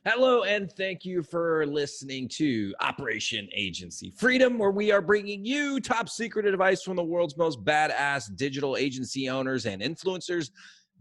Hello, and thank you for listening to Operation Agency Freedom, where we are bringing you top secret advice from the world's most badass digital agency owners and influencers.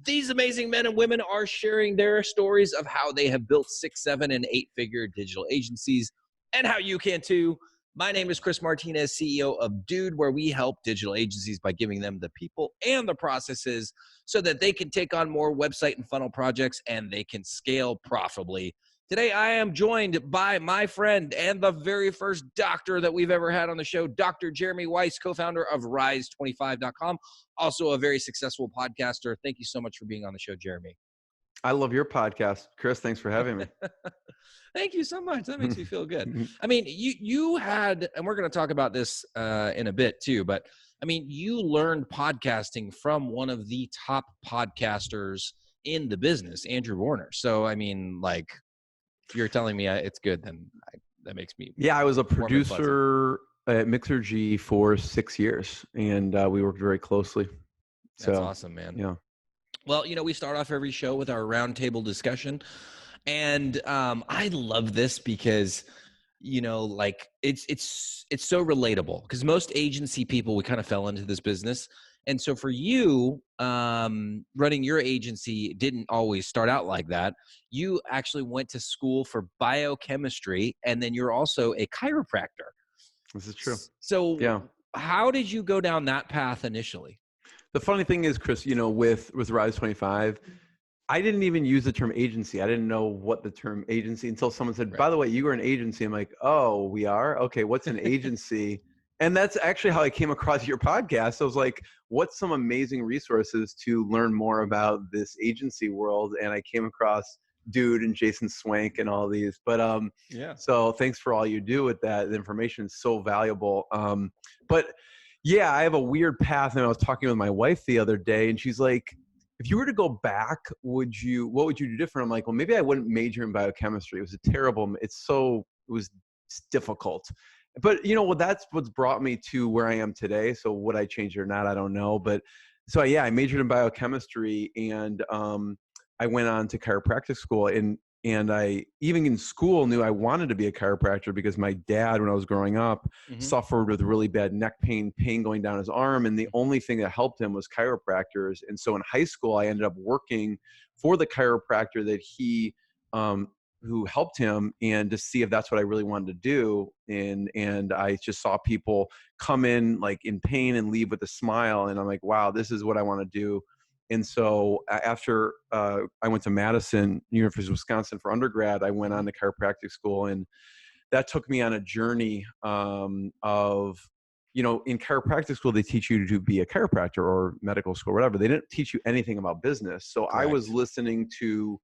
These amazing men and women are sharing their stories of how they have built 6, 7, and 8-figure digital agencies and how you can too. My name is Chris Martinez, CEO of Dude, where we help digital agencies by giving them the people and the processes so that they can take on more website and funnel projects and they can scale profitably. Today, I am joined by my friend and the very first doctor that we've ever had on the show, Dr. Jeremy Weisz, co-founder of Rise25.com, also a very successful podcaster. Thank you so much for being on the show, Jeremy. I love your podcast. Chris, thanks for having me. Thank you so much. That makes me feel good. I mean, you had, and we're going to talk about this in a bit too, but I mean, you learned podcasting from one of the top podcasters in the business, Andrew Warner. So, I mean, like, if you're telling me it's good, then that makes me. Yeah, I was a producer at Mixer G for 6 years, and we worked very closely. That's awesome, man. Yeah. Well, we start off every show with our roundtable discussion, and I love this because like it's so relatable, because most agency people, we kind of fell into this business. And so for you, running your agency didn't always start out like that. You actually went to school for biochemistry, and then you're also a chiropractor. This is true. So yeah, how did you go down that path initially? The funny thing is, Chris, with Rise 25, I didn't even use the term agency. I didn't know what the term agency until someone said, by the way, you were an agency. I'm like, oh, we are? Okay, what's an agency? And that's actually how I came across your podcast. I was like, what's some amazing resources to learn more about this agency world? And I came across Dude and Jason Swank and all these. But so thanks for all you do with that. The information is so valuable. But yeah, I have a weird path. And I was talking with my wife the other day, and she's like, if you were to go back, what would you do different? I'm like, well, maybe I wouldn't major in biochemistry. It was difficult. But that's what's brought me to where I am today. So would I change it or not? I don't know. But so yeah, I majored in biochemistry, and I went on to chiropractic school, and I, even in school, knew I wanted to be a chiropractor because my dad, when I was growing up, suffered with really bad neck pain going down his arm. And the only thing that helped him was chiropractors. And so in high school, I ended up working for the chiropractor that who helped him, and to see if that's what I really wanted to do. And I just saw people come in like in pain and leave with a smile. And I'm like, wow, this is what I want to do. And so after I went to Madison, University of Wisconsin for undergrad, I went on to chiropractic school. And that took me on a journey of, in chiropractic school, they teach you to be a chiropractor, or medical school, whatever. They didn't teach you anything about business. So I was listening to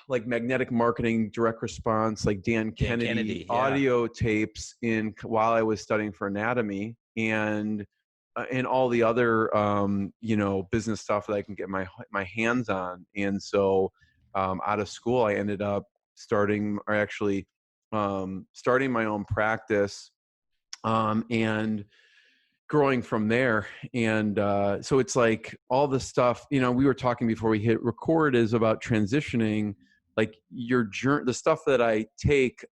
like magnetic marketing, direct response, like Dan Kennedy audio tapes while I was studying for anatomy, and all the other, business stuff that I can get my hands on. And so out of school, I ended up starting my own practice and growing from there. And so it's like all the stuff, we were talking before we hit record, is about transitioning, like the stuff that I take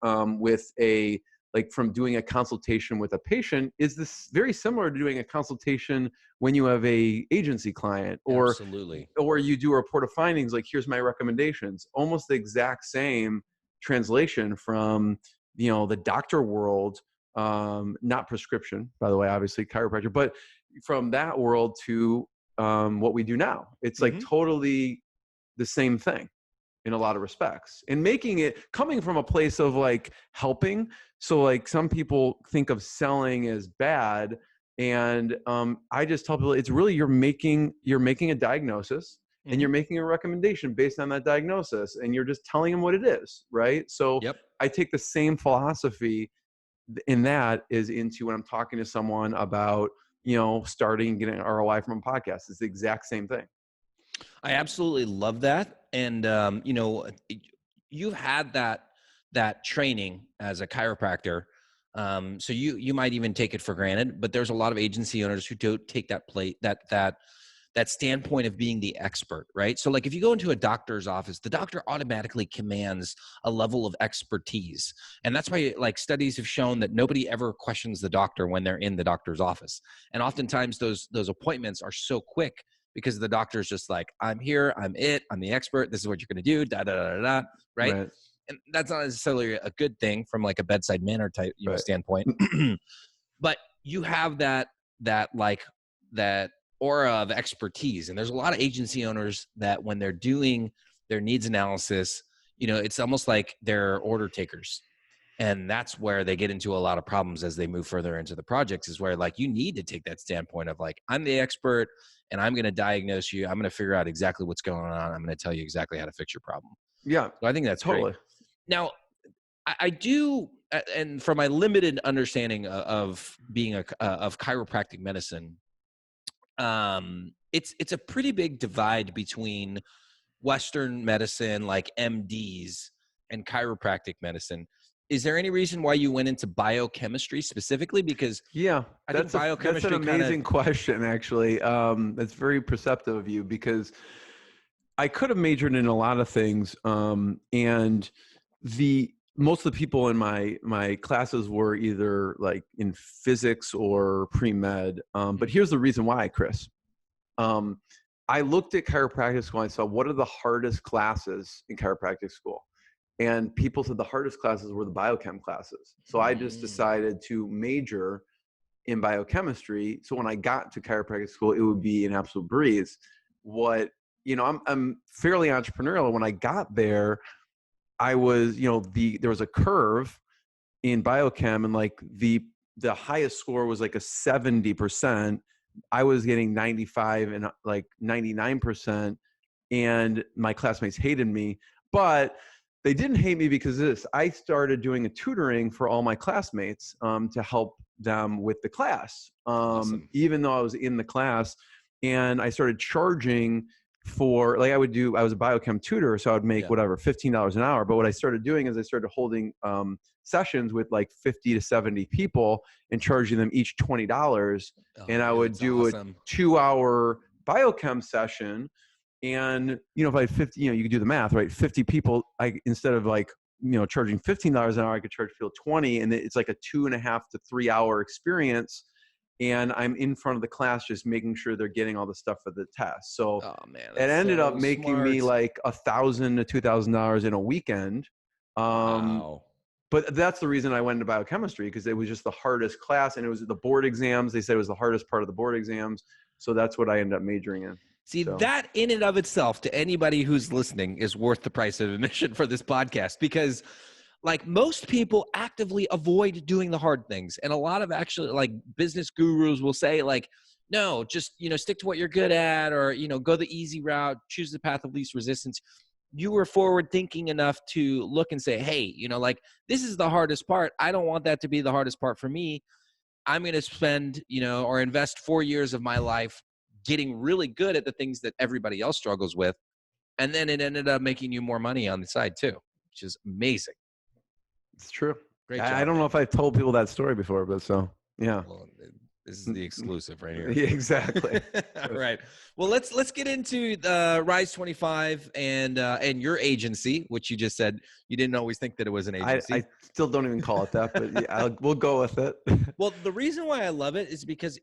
from doing a consultation with a patient is this very similar to doing a consultation when you have a agency client, or you do a report of findings, like here's my recommendations, almost the exact same translation from, the doctor world, not prescription, by the way, obviously chiropractor, but from that world to what we do now. It's like totally the same thing in a lot of respects, and coming from a place of like helping. So like some people think of selling as bad, and I just tell people it's really, you're making a diagnosis, and you're making a recommendation based on that diagnosis, and you're just telling them what it is, right? So I take the same philosophy in that is into when I'm talking to someone about, starting getting an ROI from a podcast. It's the exact same thing. I absolutely love that. And, you've had that training as a chiropractor. So you might even take it for granted, but there's a lot of agency owners who don't take that that standpoint of being the expert, right? So like if you go into a doctor's office, the doctor automatically commands a level of expertise. And that's why like studies have shown that nobody ever questions the doctor when they're in the doctor's office. And oftentimes those appointments are so quick because the doctor's just like, I'm here, I'm the expert, this is what you're going to do, da, da, da, da, da, right? And that's not necessarily a good thing from like a bedside manner type, standpoint. But you have that aura of expertise. And there's a lot of agency owners that when they're doing their needs analysis, it's almost like they're order takers. And that's where they get into a lot of problems as they move further into the projects, is where like you need to take that standpoint of like, I'm the expert and I'm going to diagnose you. I'm going to figure out exactly what's going on. I'm going to tell you exactly how to fix your problem. Yeah. So I think that's totally great. Now, I do, and from my limited understanding of being of chiropractic medicine, it's a pretty big divide between Western medicine, like MDs, and chiropractic medicine. Is there any reason why you went into biochemistry specifically? Because that's an amazing question, actually. It's very perceptive of you, because I could have majored in a lot of things, and most of the people in my classes were either like in physics or pre-med. But here's the reason why, Chris. I looked at chiropractic school and I saw, what are the hardest classes in chiropractic school? And people said the hardest classes were the biochem classes. So I just decided to major in biochemistry. So when I got to chiropractic school, it would be an absolute breeze. I'm fairly entrepreneurial. When I got there, I was, there was a curve in biochem, and like the highest score was like a 70%. I was getting 95 and like 99%, and my classmates hated me. But they didn't hate me because of this. I started doing a tutoring for all my classmates to help them with the class, even though I was in the class. And I started charging for, like, I was a biochem tutor, so I would make whatever, $15 an hour. But what I started doing is I started holding sessions with like 50 to 70 people and charging them each $20. And I would do a 2-hour biochem session. And, if I had 50, you could do the math, right? 50 people, instead of like, charging $15 an hour, I could charge people 20. And it's like a 2.5 to 3 hour experience. And I'm in front of the class just making sure they're getting all the stuff for the test. So it ended up making me like $1,000 to $2,000 in a weekend. Wow. But that's the reason I went into biochemistry, because it was just the hardest class, and it was the board exams. They said it was the hardest part of the board exams. So that's what I ended up majoring in. See, that in and of itself, to anybody who's listening, is worth the price of admission for this podcast, because like most people actively avoid doing the hard things. And a lot of actually like business gurus will say like, no, just, stick to what you're good at, or, go the easy route, choose the path of least resistance. You were forward thinking enough to look and say, hey, like this is the hardest part. I don't want that to be the hardest part for me. I'm going to spend, or invest 4 years of my life getting really good at the things that everybody else struggles with. And then it ended up making you more money on the side too, which is amazing. It's true. Great job, I don't know if I've told people that story before, but yeah. Well, this is the exclusive right here. Yeah, exactly. All right. Well, let's get into the Rise 25 and your agency, which you just said you didn't always think that it was an agency. I still don't even call it that, but we'll go with it. Well, the reason why I love it is because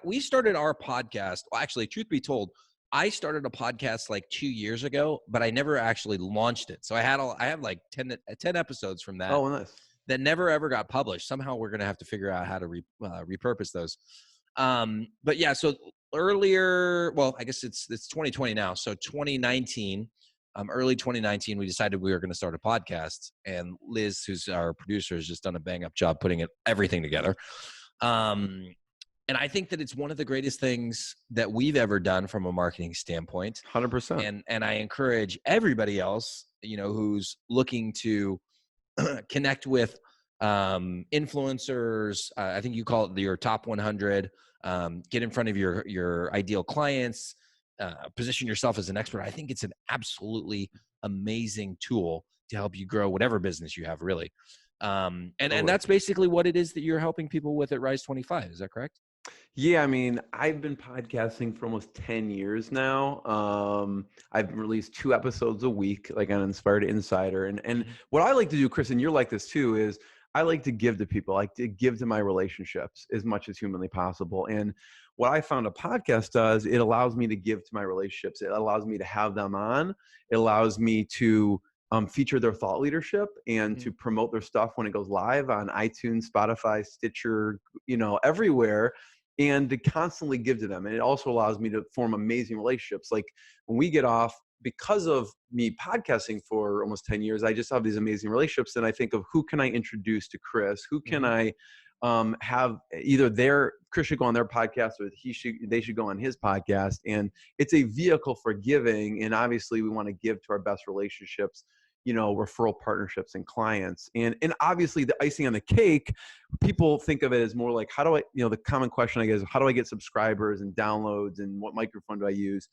we started our podcast. Well, actually, truth be told, I started a podcast like 2 years ago, but I never actually launched it. So I have like 10 episodes from that. Oh, nice. That never ever got published. Somehow we're going to have to figure out how to repurpose those. But yeah, so earlier, well, I guess it's 2020 now. So 2019, early 2019, we decided we were going to start a podcast, and Liz, who's our producer, has just done a bang up job putting everything together. And I think that it's one of the greatest things that we've ever done from a marketing standpoint. 100%. And I encourage everybody else, who's looking to connect with influencers. I think you call it your top 100. Get in front of your ideal clients. Position yourself as an expert. I think it's an absolutely amazing tool to help you grow whatever business you have, really. And that's basically what it is that you're helping people with at Rise 25. Is that correct? Yeah, I mean, I've been podcasting for almost 10 years now. I've released 2 episodes a week, like on Inspired Insider. And Mhm. what I like to do, Chris, and you're like this too, is I like to give to people. I like to give to my relationships as much as humanly possible. And what I found a podcast does, it allows me to give to my relationships. It allows me to have them on. It allows me to feature their thought leadership and to Mhm. promote their stuff when it goes live on iTunes, Spotify, Stitcher, everywhere, and to constantly give to them. And it also allows me to form amazing relationships. Like when we get off, because of me podcasting for almost 10 years, I just have these amazing relationships. And I think of who can I introduce to Chris? Who can Mhm. I have either Chris should go on their podcast or they should go on his podcast. And it's a vehicle for giving. And obviously we want to give to our best relationships, referral partnerships and clients. And obviously the icing on the cake, people think of it as more like, how do I, the common question I get is, how do I get subscribers and downloads and what microphone do I use?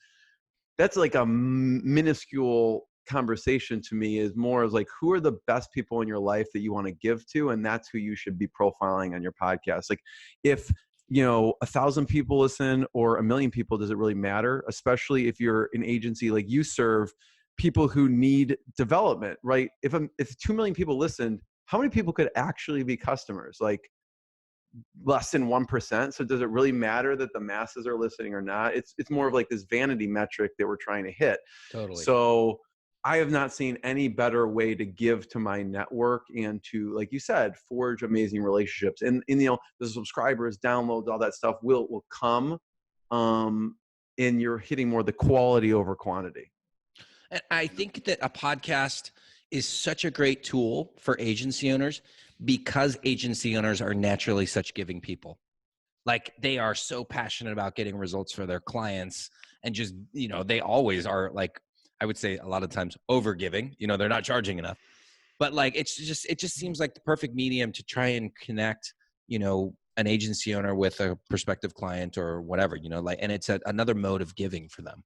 That's like a minuscule conversation to me. Is more as like, who are the best people in your life that you want to give to? And that's who you should be profiling on your podcast. Like if, 1,000 people listen or 1,000,000 people, does it really matter? Especially if you're an agency, like you serve people who need development, right? If 2 million people listened, how many people could actually be customers? Like less than 1%. So does it really matter that the masses are listening or not? It's more of like this vanity metric that we're trying to hit. Totally. So I have not seen any better way to give to my network and to, like you said, forge amazing relationships. And the subscribers, downloads, all that stuff will come. And you're hitting more the quality over quantity. And I think that a podcast is such a great tool for agency owners because agency owners are naturally such giving people. Like they are so passionate about getting results for their clients and just, they always are like, I would say a lot of times over giving, they're not charging enough. But like it just seems like the perfect medium to try and connect, an agency owner with a prospective client or whatever, like, and it's another mode of giving for them.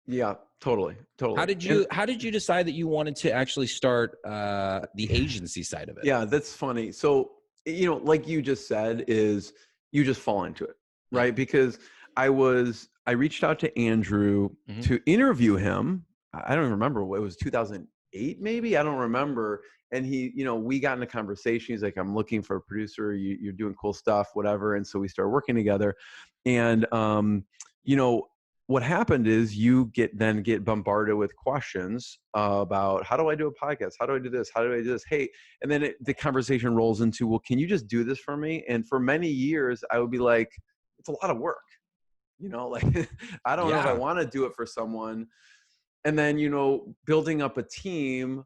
Yeah, totally. How Totally. did And you decide that you wanted to actually start the agency side of it? yeah, that's funny. So, like you just said, is you just fall into it, Yeah. right? Because I reached out to Andrew Hmm. to interview him. I don't even remember what it was, 2008, maybe. I don't remember. And we got in a conversation. He's like, I'm looking for a producer. You're doing cool stuff, whatever. And so we started working together. And, you know, what happened is you get bombarded with questions about, how do I do a podcast? How do I do this? How do I do this? Hey, and then the conversation rolls into, well, can you just do this for me? And for many years, I would be like, it's a lot of work, like I don't know if I Yeah. want to do it for someone. And then, building up a team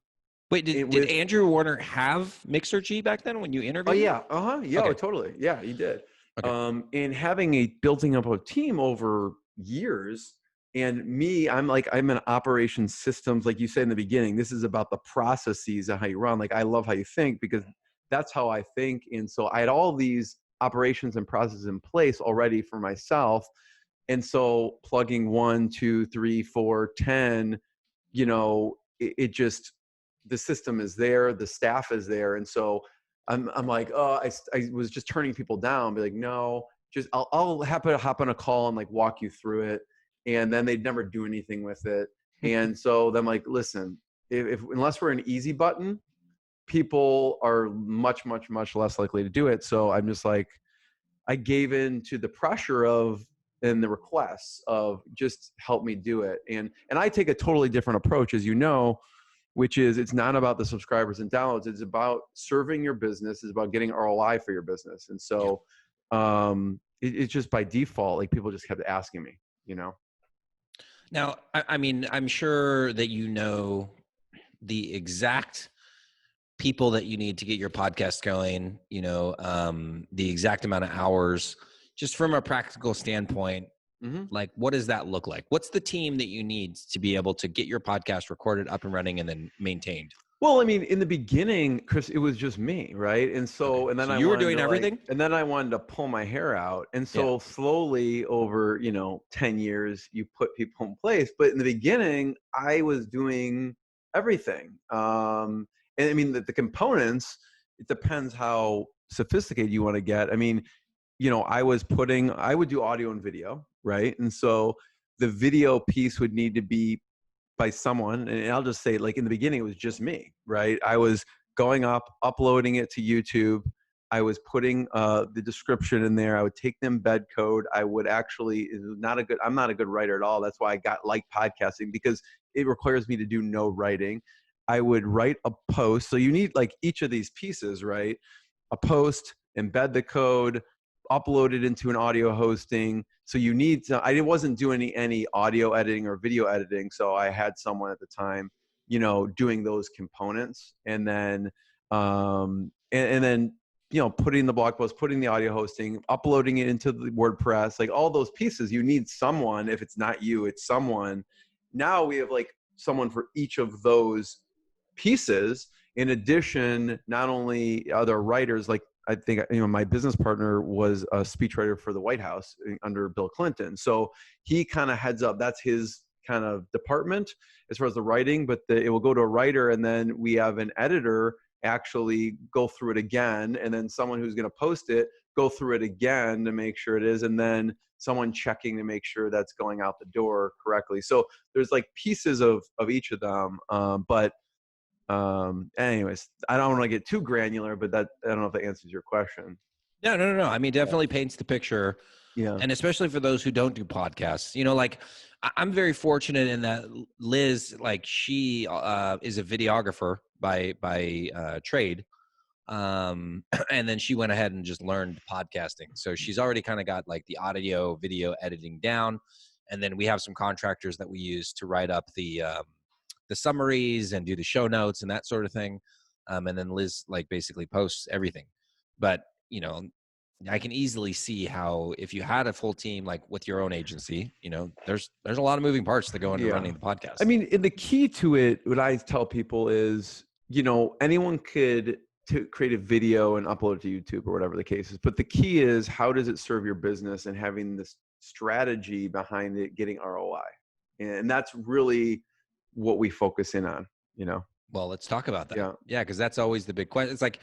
Wait, did with, Andrew Warner have Mixergy back then when you oh interviewed him? yeah, yeah, oh, Okay. totally, yeah, he did. Okay. And having building up a team over years, and me, I'm an operations systems, like you said in the beginning. This is about the processes of how you run. Like I love how you think, because that's how I think. And so I had all these operations and processes in place already for myself. And so plugging 1, 2, 3, 4, 10, it just, the system is there, the staff is there. And so I'm like, oh, I was just turning people down, be like, no, just I'll happen to hop on a call and like walk you through it. And then they'd never do anything with it. And so then I'm like, listen, if unless we're an easy button, people are much, much, much less likely to do it. So I'm just like, I gave in to the pressure of, and the requests of, just help me do it. And I take a totally different approach, as you know, which is, it's not about the subscribers and downloads. It's about serving your business. It's about getting ROI for your business. And Yeah. so it's just by default, like people just kept asking me. Now, I mean, I'm sure that the exact people that you need to get your podcast going, the exact amount of hours, just from a practical standpoint. Mm-hmm. Like, what does that look like? What's the team that you need to be able to get your podcast recorded, up and running, and then maintained? Well, I mean, in the beginning, Chris, it was just me, right? And Okay. so, and then So I you were wanted doing to everything? pull my hair out. And Yeah. so slowly over, 10 years, you put people in place. But in the beginning, I was doing everything. And I mean, the components, it depends how sophisticated you want to get. I mean, I would do audio and video, right? And so the video piece would need to be by someone, and I'll just say, like, in the beginning, it was just me, right? I was going up, uploading it to YouTube. I was putting the description in there. I would take the embed code. I would actually, I'm not a good writer at all. That's why I got like podcasting, because it requires me to do no writing. I would write a post. So you need like each of these pieces, right? A post, embed the code, upload it into an audio hosting. So you need to, I wasn't doing any audio editing or video editing. So I had someone at the time, doing those components, and then, and then, putting the blog post, putting the audio hosting, uploading it into the WordPress, like all those pieces. You need someone. If it's not you, it's someone. Now we have like someone for each of those pieces. In addition, not only are there writers, like I think, my business partner was a speechwriter for the White House under Bill Clinton. So he kind of heads up, that's his kind of department as far as the writing, but it will go to a writer, and then we have an editor actually go through it again, and then someone who's going to post it go through it again to make sure it is, and then someone checking to make sure that's going out the door correctly. So there's like pieces of each of them, but anyways, I don't want to get too granular, but I don't know if that answers your question. No. I mean, definitely paints the picture. Yeah. And especially for those who don't do podcasts, like I'm very fortunate in that Liz, like she is a videographer by trade. And then she went ahead and just learned podcasting. So she's already kind of got like the audio video editing down. And then we have some contractors that we use to write up the summaries and do the show notes and that sort of thing. And then Liz like basically posts everything. But, I can easily see how if you had a full team, like with your own agency, there's a lot of moving parts that go into running the podcast. I mean, the key to it, what I tell people is, anyone could create a video and upload it to YouTube or whatever the case is. But the key is, how does it serve your business, and having this strategy behind it, getting ROI. And that's really what we focus in on, Well, let's talk about that. Yeah. Because that's always the big question. It's like,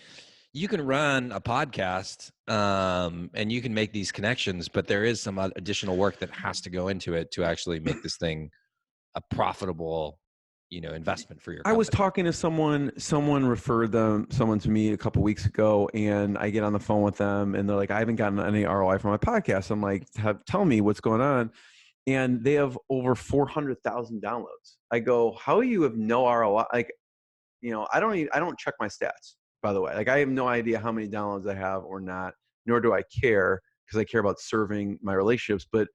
you can run a podcast and you can make these connections, but there is some additional work that has to go into it to actually make this thing a profitable, investment for your company. I was talking to someone referred someone to me a couple weeks ago, and I get on the phone with them and they're like, I haven't gotten any ROI from my podcast. I'm like, tell me what's going on. And they have over 400,000 downloads. I go, how you have no ROI? Like, I don't check my stats, by the way. Like, I have no idea how many downloads I have or not, nor do I care, because I care about serving my relationships. But,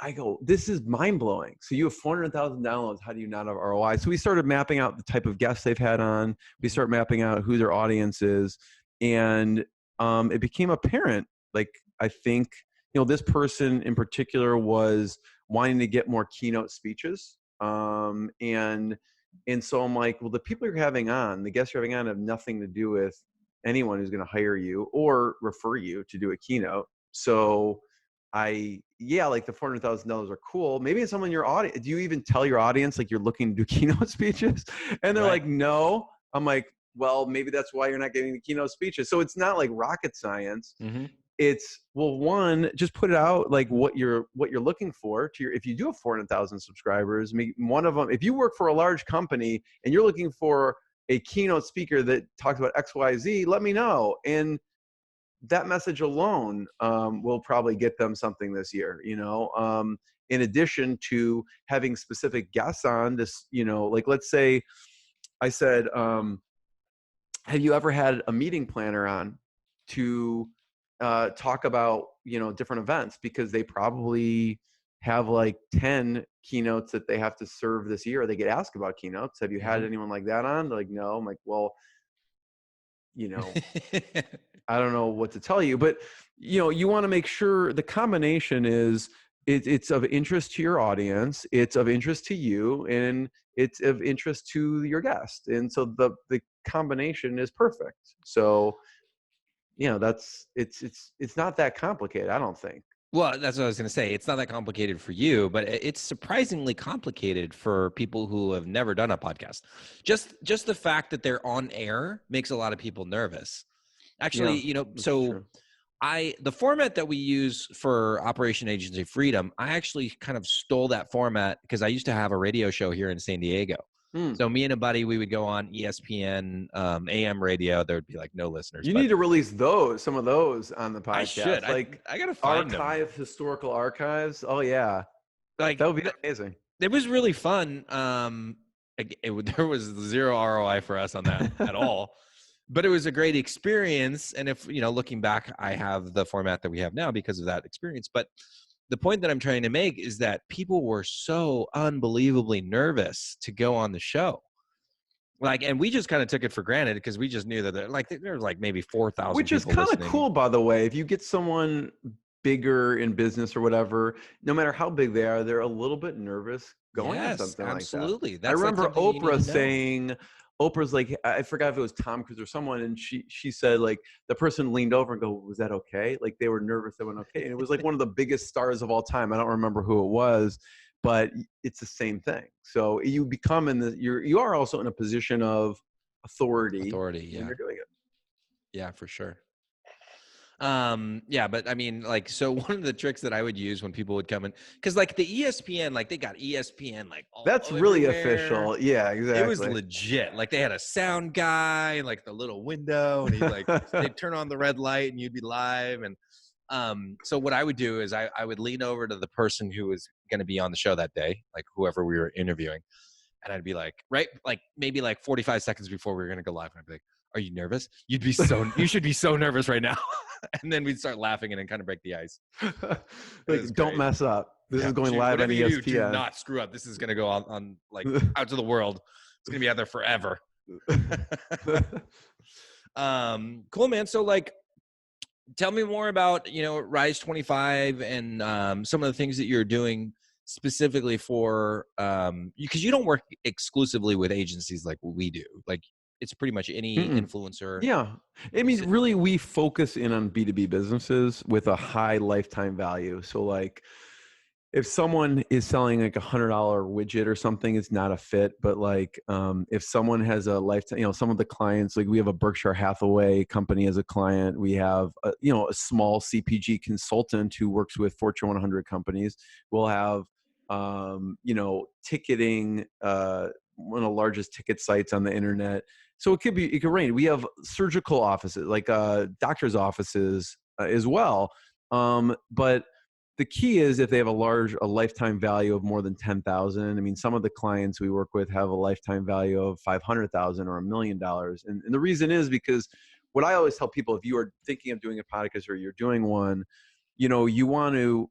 I go, this is mind blowing. So you have 400,000 downloads. How do you not have ROI? So we started mapping out the type of guests they've had on. We start mapping out who their audience is. And it became apparent, like, I think, this person in particular was wanting to get more keynote speeches. And so I'm like, well, the people you're having on, the guests you're having on, have nothing to do with anyone who's going to hire you or refer you to do a keynote. So like the $400,000 are cool. Maybe it's someone in your audience. Do you even tell your audience like you're looking to do keynote speeches? And they're like, no. I'm like, well, maybe that's why you're not getting the keynote speeches. So it's not like rocket science. Mm-hmm. It's, well, one, just put it out like what you're looking for to if you do have 400,000 subscribers, one of them, if you work for a large company and you're looking for a keynote speaker that talks about XYZ, let me know. And that message alone will probably get them something this year, in addition to having specific guests on this, like, let's say I said, have you ever had a meeting planner on to talk about, different events, because they probably have like 10 keynotes that they have to serve this year, or they get asked about keynotes. Have you had anyone like that on? They're like, no. I'm like, well, I don't know what to tell you, but you want to make sure the combination is it's of interest to your audience, it's of interest to you, and it's of interest to your guest. And so the combination is perfect. So, it's not that complicated, I don't think. Well, that's what I was going to say. It's not that complicated for you, but it's surprisingly complicated for people who have never done a podcast. Just the fact that they're on air makes a lot of people nervous. Actually, that's so true. the format that we use for Operation Agency Freedom, I actually kind of stole that format because I used to have a radio show here in San Diego. So me and a buddy, we would go on ESPN AM radio. There would be like no listeners. You But need to release some of those on the podcast. I should. Like I gotta find them. historical archives. Oh yeah, Like that would be amazing. It was really fun. There was zero ROI for us on that at all. But it was a great experience. And if, looking back, I have the format that we have now because of that experience. But the point that I'm trying to make is that people were so unbelievably nervous to go on the show. And we just kind of took it for granted because we just knew that there was like maybe 4,000 Which is kind of cool, by the way. If you get someone bigger in business or whatever, no matter how big they are, they're a little bit nervous going on something absolutely. like that. I remember Oprah saying, Oprah's like, I forgot if it was Tom Cruise or someone, and she said, like, the person leaned over and go, was that okay? Like, they were nervous, they went okay. And it was like one of the biggest stars of all time. I don't remember who it was, but it's the same thing. So you become you are also in a position of authority yeah, when you're doing it. Yeah, for sure. Yeah, but I mean, so one of the tricks that I would use when people would come in, because like the ESPN, they got ESPN that's really official. Yeah, exactly. It was legit. Like they had a sound guy, like the little window, and they'd turn on the red light and you'd be live. And so what I would do is I would lean over to the person who was going to be on the show that day, like whoever we were interviewing, and I'd be like, maybe 45 seconds before we were going to go live, and I'd be like, are you nervous? You should be so nervous right now. And then we'd start laughing and then kind of break the ice. Don't mess up. This is going live on ESPN. Do not screw up. This is going to go on out to the world. It's going to be out there forever. Cool, man. So tell me more about, Rise 25 and some of the things that you're doing specifically for, because you don't work exclusively with agencies like we do. It's pretty much any influencer. Yeah. I mean, really, we focus in on B2B businesses with a high lifetime value. So if someone is selling like $100 widget or something, it's not a fit. But if someone has a lifetime, some of the clients, we have a Berkshire Hathaway company as a client. We have a small CPG consultant who works with Fortune 100 companies. We'll have, ticketing, one of the largest ticket sites on the internet. So it could range. We have surgical offices, doctor's offices as well. But the key is if they have a lifetime value of more than 10,000. I mean, some of the clients we work with have a lifetime value of 500,000 or $1 million. And the reason is because what I always tell people, if you are thinking of doing a podcast or you're doing one, you want to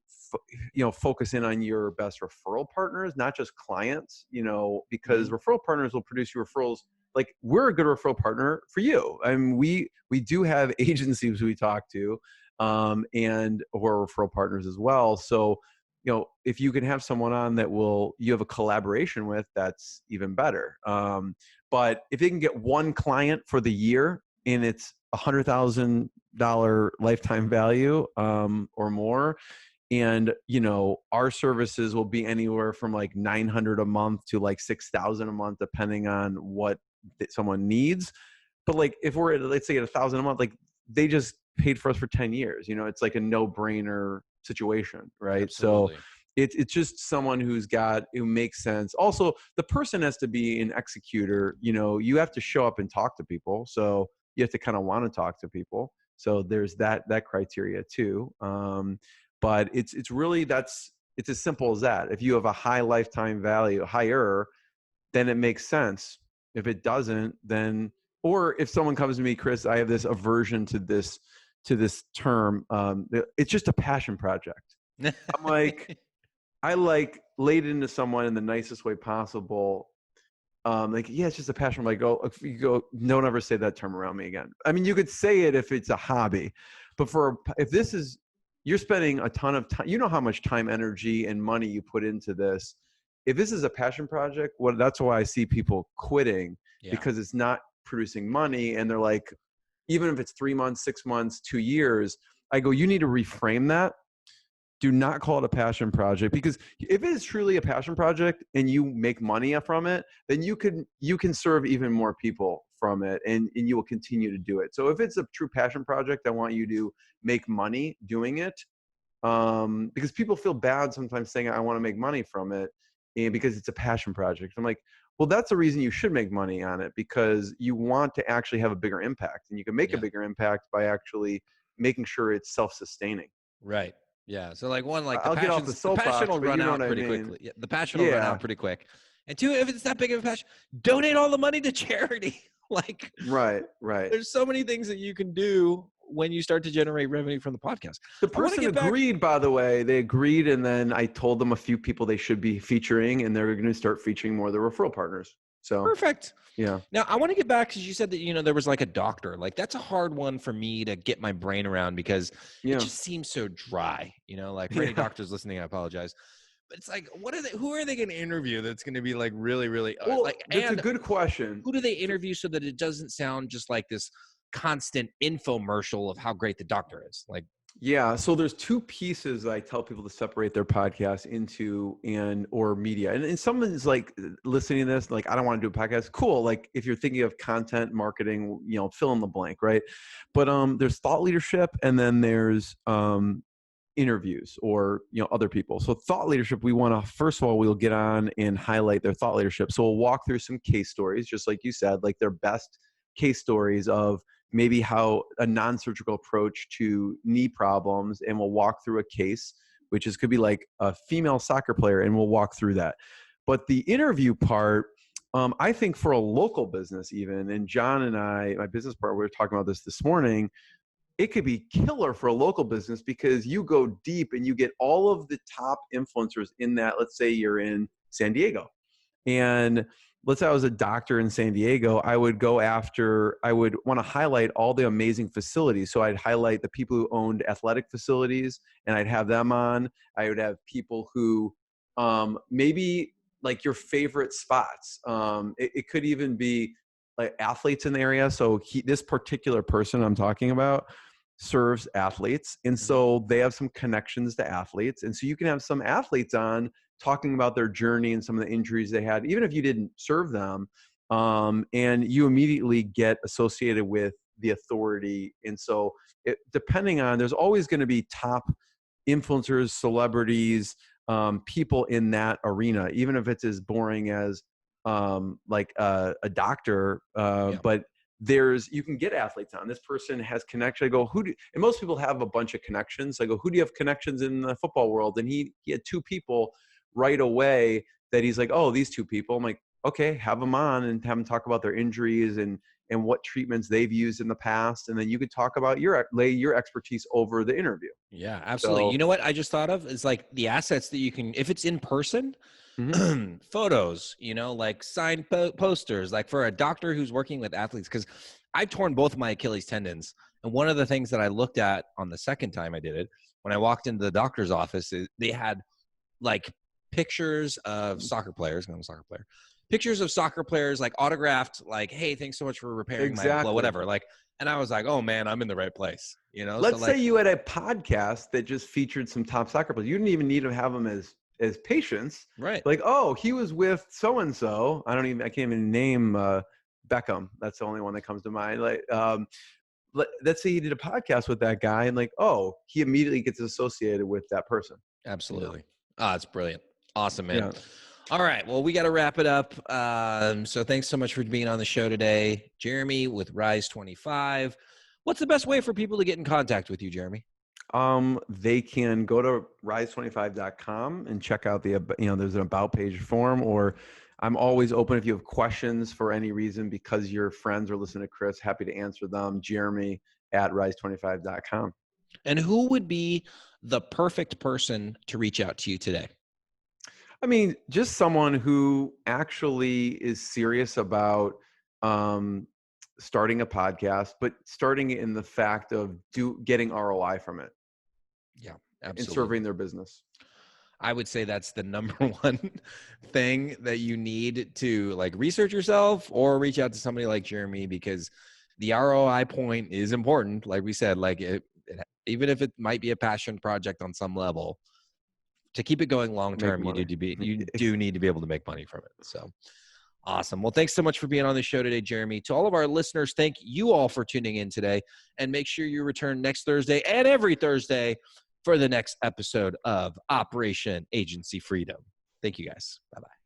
focus in on your best referral partners, not just clients, because referral partners will produce you referrals. We're a good referral partner for you. I mean, we do have agencies we talk to, and who are referral partners as well. So, if you can have someone on that you have a collaboration with, that's even better. But if they can get one client for the year and it's $100,000 lifetime value, or more, and our services will be anywhere from $900 a month to $6,000 a month, depending on what someone needs. But if we're at, let's say, at $1,000 a month, they just paid for us for 10 years. It's like a no-brainer situation, right? Absolutely. So it's just someone who makes sense. Also, the person has to be an executor. You have to show up and talk to people. So you have to kind of want to talk to people. So there's that criteria too. But it's really, it's as simple as that. If you have a high lifetime value, higher, then it makes sense. If it doesn't, then, or if someone comes to me, Chris, I have this aversion to this term. It's just a passion project. I'm I laid into someone in the nicest way possible. Yeah, it's just a passion. Don't ever say that term around me again. I mean, you could say it if it's a hobby, but if this is, you're spending a ton of time, how much time, energy, and money you put into this. If this is a passion project, that's why I see people quitting, because it's not producing money. And they're even if it's 3 months, 6 months, 2 years, I go, you need to reframe that. Do not call it a passion project, because if it is truly a passion project and you make money from it, then you can serve even more people from it, and you will continue to do it. So if it's a true passion project, I want you to make money doing it, because people feel bad sometimes saying I want to make money from it, and because it's a passion project. I'm like, well, that's the reason you should make money on it, because you want to actually have a bigger impact, and you can make a bigger impact by actually making sure it's self-sustaining. Right. Yeah. So like one, like I'll get off the passion soapbox, will but run you know out what I pretty mean. quickly. Yeah, the passion will run Yeah. out pretty quick. And two, if it's that big of a passion, donate all the money to charity. Like, Right. there's so many things that you can do when you start to generate revenue from the podcast. The person agreed, by the way. They agreed, and then I told them a few people they should be featuring, and they're going to start featuring more of the referral partners. So perfect. Yeah. Now I want to get back, because you said that, you know, there was like a doctor. Like, that's a hard one for me to get my brain around, because it just seems so dry, you know, like for any doctors listening, I apologize. But it's like, who are they going to interview that's going to be like really, really that's a good question. Who do they interview so that it doesn't sound just like this constant infomercial of how great the doctor is? Like, yeah, so there's two pieces that I tell people to separate their podcast into, or media. And someone's like listening to this, like, I don't want to do a podcast. Cool. Like, if you're thinking of content marketing, you know, fill in the blank, right? But there's thought leadership, and then there's interviews, or, you know, other people. So thought leadership, we want to, first of all, we'll get on and highlight their thought leadership. So we'll walk through some case stories, just like you said, like their best case stories of maybe how a non-surgical approach to knee problems, and we'll walk through a case, which could be like a female soccer player, and we'll walk through that. But the interview part, I think for a local business even, and John and I, my business partner, we were talking about this morning, it could be killer for a local business, because you go deep and you get all of the top influencers in that. Let's say you're in San Diego, and let's say I was a doctor in San Diego, I would want to highlight all the amazing facilities. So I'd highlight the people who owned athletic facilities, and I'd have them on. I would have people who maybe like your favorite spots. It could even be like athletes in the area. So this particular person I'm talking about serves athletes, and so they have some connections to athletes. And so you can have some athletes on talking about their journey and some of the injuries they had, even if you didn't serve them, and you immediately get associated with the authority. And so depending on, there's always going to be top influencers, celebrities, people in that arena, even if it's as boring as like a doctor, but you can get athletes on. This person has connection. I go, and most people have a bunch of connections. I go, who do you have connections in the football world? And he had two people right away that he's like, oh, these two people. I'm like, okay, have them on and have them talk about their injuries and what treatments they've used in the past. And then you could talk about lay your expertise over the interview. Yeah, absolutely. So, you know what I just thought of is like the assets that you can, if it's in person, photos, you know, like signed posters, like for a doctor who's working with athletes, because I've torn both of my Achilles tendons. And one of the things that I looked at on the second time I did it, when I walked into the doctor's office, they had like pictures of soccer players. I'm a soccer player. Pictures of soccer players, like autographed, like, hey, thanks so much for repairing my blow, whatever. Like, and I was like, oh man, I'm in the right place. You know, let's say you had a podcast that just featured some top soccer players. You didn't even need to have them as patients, right? Like, oh, he was with so and so. I can't even name Beckham. That's the only one that comes to mind. Like, let's say he did a podcast with that guy, and like, oh, he immediately gets associated with that person. Absolutely. You know? It's brilliant. Awesome, man. Yeah. All right. Well, we got to wrap it up. So thanks so much for being on the show today, Jeremy with Rise25. What's the best way for people to get in contact with you, Jeremy? They can go to rise25.com and check out there's an about page form, or I'm always open if you have questions for any reason, because your friends are listening to Chris, happy to answer them. Jeremy at rise25.com. And who would be the perfect person to reach out to you today? I mean, just someone who actually is serious about, starting a podcast, but starting it in the fact of getting ROI from it. Yeah, absolutely. And serving their business. I would say that's the number one thing that you need to like research yourself or reach out to somebody like Jeremy, because the ROI point is important. Like we said, like even if it might be a passion project on some level, to keep it going long term, you do need to be able to make money from it. So Awesome. Well, thanks so much for being on the show today, Jeremy. To all of our listeners, thank you all for tuning in today. And make sure you return next Thursday and every Thursday for the next episode of Operation Agency Freedom. Thank you, guys. Bye-bye.